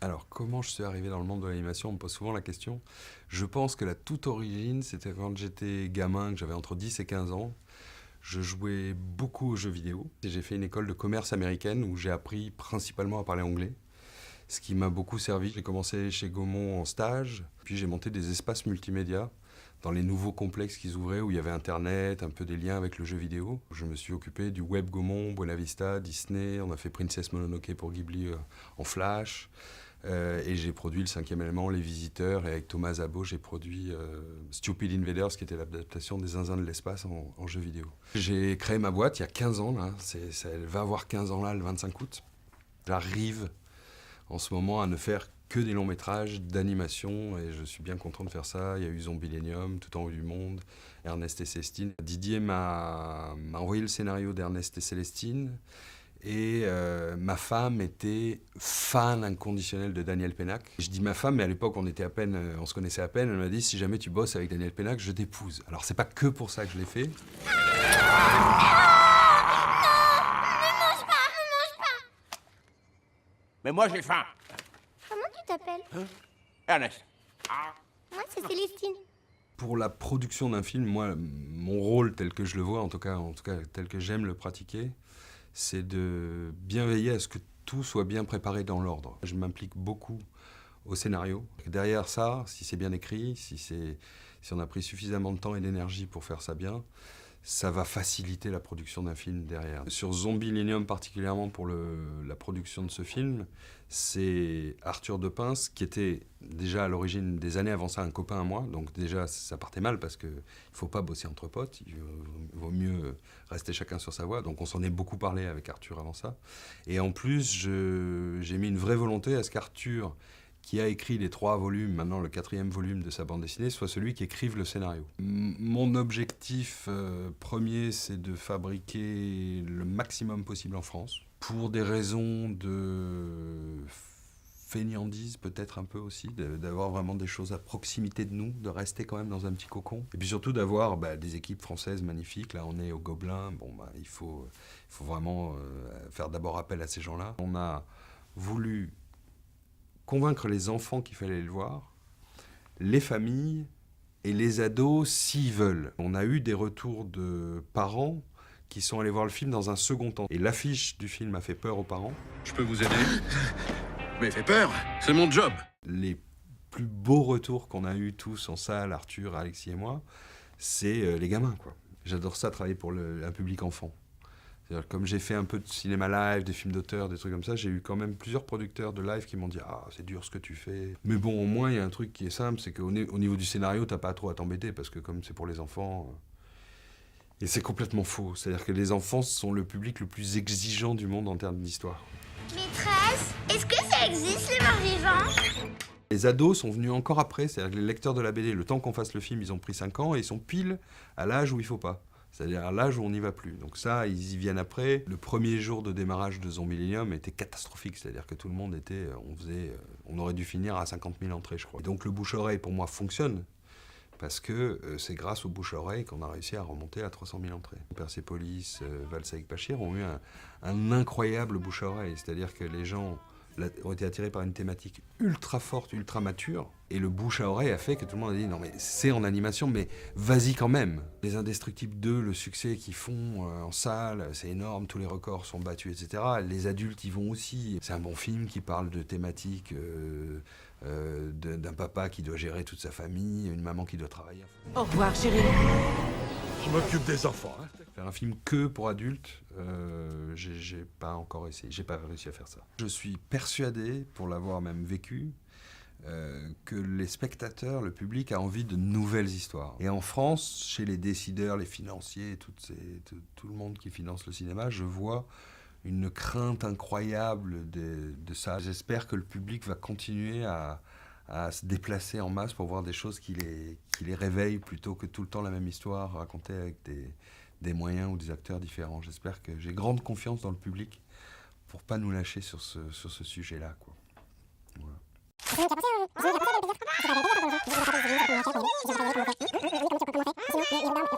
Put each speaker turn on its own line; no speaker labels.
Alors, comment je suis arrivé dans le monde de l'animation? On me pose souvent la question. Je pense que la toute origine, c'était quand j'étais gamin, que j'avais entre 10 et 15 ans. Je jouais beaucoup aux jeux vidéo. Et j'ai fait une école de commerce américaine où j'ai appris principalement à parler anglais, ce qui m'a beaucoup servi. J'ai commencé chez Gaumont en stage, puis j'ai monté des espaces multimédia dans les nouveaux complexes qui s'ouvraient où il y avait Internet, un peu des liens avec le jeu vidéo. Je me suis occupé du web Gaumont, Buena Vista, Disney. On a fait Princess Mononoke pour Ghibli en Flash. Et j'ai produit Le Cinquième Élément, Les Visiteurs, et avec Thomas Zabo, j'ai produit Stupid Invaders, qui était l'adaptation des Zinzins de l'espace en jeu vidéo. J'ai créé ma boîte il y a 15 ans, là. Elle va avoir 15 ans là, le 25 août. J'arrive en ce moment à ne faire que des longs métrages d'animation, et je suis bien content de faire ça. Il y a eu Zombilenium, Tout en haut du monde, Ernest et Célestine. Didier m'a envoyé le scénario d'Ernest et Célestine. Et ma femme était fan inconditionnelle de Daniel Pénac. Je dis ma femme, mais à l'époque on se connaissait à peine. Elle m'a dit si jamais tu bosses avec Daniel Pénac, je t'épouse. Alors c'est pas que pour ça que je l'ai fait.
Mais moi j'ai faim.
Comment tu t'appelles?
Ernest.
Moi, c'est Célestine.
Pour la production d'un film, moi, mon rôle tel que je le vois, en tout cas tel que j'aime le pratiquer, c'est de bien veiller à ce que tout soit bien préparé dans l'ordre. Je m'implique beaucoup au scénario. Derrière ça, si c'est bien écrit, si on a pris suffisamment de temps et d'énergie pour faire ça bien, ça va faciliter la production d'un film derrière. Sur Zombilenium particulièrement pour la production de ce film, c'est Arthur Depince qui était déjà à l'origine des années avant ça un copain à moi, donc déjà ça partait mal parce qu'il ne faut pas bosser entre potes, il vaut mieux rester chacun sur sa voie, donc on s'en est beaucoup parlé avec Arthur avant ça. Et en plus, j'ai mis une vraie volonté à ce qu'Arthur, qui a écrit les 3 volumes, maintenant le 4e volume de sa bande dessinée, soit celui qui écrive le scénario. Mon objectif premier, c'est de fabriquer le maximum possible en France, pour des raisons de fainéantise peut-être un peu aussi, d'avoir vraiment des choses à proximité de nous, de rester quand même dans un petit cocon. Et puis surtout d'avoir des équipes françaises magnifiques. Là on est au Gobelin, il faut vraiment faire d'abord appel à ces gens-là. On a voulu convaincre les enfants qu'il fallait le voir, les familles et les ados s'ils veulent. On a eu des retours de parents qui sont allés voir le film dans un second temps. Et l'affiche du film a fait peur aux parents.
Je peux vous aider? Mais fait peur, c'est mon job.
Les plus beaux retours qu'on a eu tous en salle, Arthur, Alexis et moi, c'est les gamins, quoi. J'adore ça, travailler pour un public enfant. C'est-à-dire, comme j'ai fait un peu de cinéma live, des films d'auteur, des trucs comme ça, j'ai eu quand même plusieurs producteurs de live qui m'ont dit « Ah, c'est dur ce que tu fais ». Mais bon, au moins, il y a un truc qui est simple, c'est qu'au niveau du scénario, t'as pas trop à t'embêter, parce que comme c'est pour les enfants... Et c'est complètement faux. C'est-à-dire que les enfants sont le public le plus exigeant du monde en termes d'histoire.
Maîtresse, est-ce que ça existe, les morts vivants?
Les ados sont venus encore après, c'est-à-dire que les lecteurs de la BD, le temps qu'on fasse le film, ils ont pris 5 ans, et ils sont pile à l'âge où il faut pas. C'est-à-dire à l'âge où on n'y va plus. Donc ça, ils y viennent après. Le premier jour de démarrage de Zombilenium était catastrophique. C'est-à-dire que tout le monde était... on aurait dû finir à 50 000 entrées, je crois. Et donc le bouche-oreille, pour moi, fonctionne. Parce que c'est grâce au bouche-oreille qu'on a réussi à remonter à 300 000 entrées. Persépolis, Valse avec Bachir ont eu un incroyable bouche-oreille. C'est-à-dire que les gens ont été attirés par une thématique ultra forte, ultra mature. Et le bouche à oreille a fait que tout le monde a dit « Non mais c'est en animation, mais vas-y quand même !» Les Indestructibles 2, le succès qu'ils font en salle, c'est énorme, tous les records sont battus, etc. Les adultes y vont aussi. C'est un bon film qui parle de thématiques d'un papa qui doit gérer toute sa famille, une maman qui doit travailler.
Au revoir, chérie.
Je m'occupe des enfants.
Faire un film que pour adultes, j'ai pas encore essayé, j'ai pas réussi à faire ça. Je suis persuadé, pour l'avoir même vécu, que les spectateurs, le public a envie de nouvelles histoires. Et en France, chez les décideurs, les financiers, tout le monde qui finance le cinéma, je vois une crainte incroyable de ça. J'espère que le public va continuer à se déplacer en masse pour voir des choses qui les réveillent plutôt que tout le temps la même histoire racontée avec des moyens ou des acteurs différents. J'espère que j'ai grande confiance dans le public pour pas nous lâcher sur ce sujet-là, quoi. Voilà.
Chut.